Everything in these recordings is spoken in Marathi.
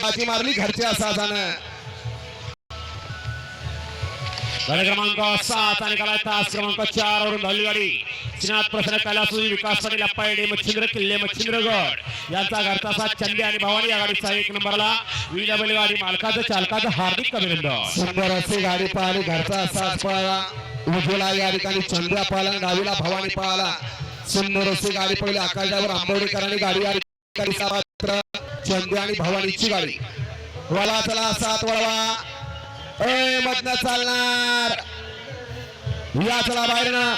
बाजी मारली घरच्या साधानं क्रमांक 7 आणि काला तास क्रमांक 4 वरून धावली गाडी श्रीनाथ प्रसन्न कैलासुरी विकास पाटील अप्पायडे मच्छिंद्र किल्ले मच्छिंद्रगड यांचा घरचा साथ चंदे आणि भवानी या गाडीचा 1 नंबरला विडब्ल्यू गाडी मालकाचं चालकाचं हार्दिक अभिनंदन. सुंदर अशी गाडी पाहिली घरचा साथ पळाला उजवला या ठिकाणी चंद्या पाहिला डावीला भवानी पाहिला. सुंदर अशी गाडी पहिली आकाशवर आंबवडेकरांनी गाडी या ठिकाणी सात्र चंदे आणि भवानीची गाडी वळवा चला 7 वळवा मधनं चालणार या चला बाहेर ना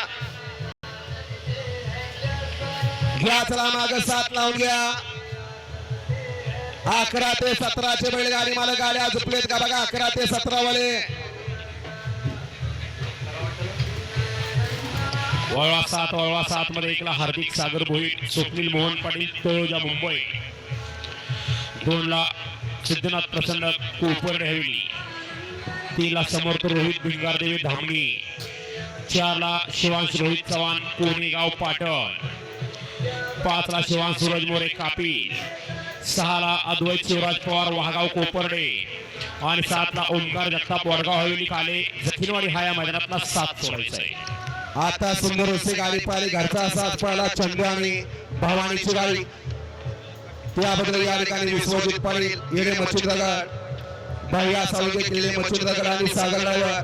घ्या चला माग 7 लावून घ्या. 11 ते 17 बैलगाडी मला गाड्या झुपलेत का बघा 11 ते 17 वाले वळवा 7 मध्ये एकला हार्दिक सागर भोईर स्वप्नील मोहन पाटील तळोजा मुंबई 2 ला सिद्धनाथ प्रसन्न कोपर हवेली 3 ला समर्थ रोहित भिंगारदेवी धामणी 4 ला शिवांश रोहित चव्हाण कोणेगाव पाटण 5 ला शिवांश सूरज मोरे कापी 6 ला अद्वैत शिवराज पवार वाहगाव कोपर्डे आणि 7 ला ओमकार जगताप वडगाव हवेली काले जखीनवाडी हा या मैदानातला 7 सोडायचा आहे. आता सुंदर अशी गाडी पाहिली घरचा साथ पळाला चंदू आणि भवानीची गाडी त्याबद्दल या ठिकाणी विश्वजित पाटील येणे मच्छिंद्रगड भैया सावंगे किल्ले मच्छिंद्रगड आणि सागर ड्रायव्हर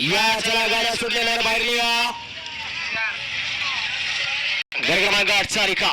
या चला गाड्या सुटलेल्या बाहेर निघा. क्रमांक 8 चा रिका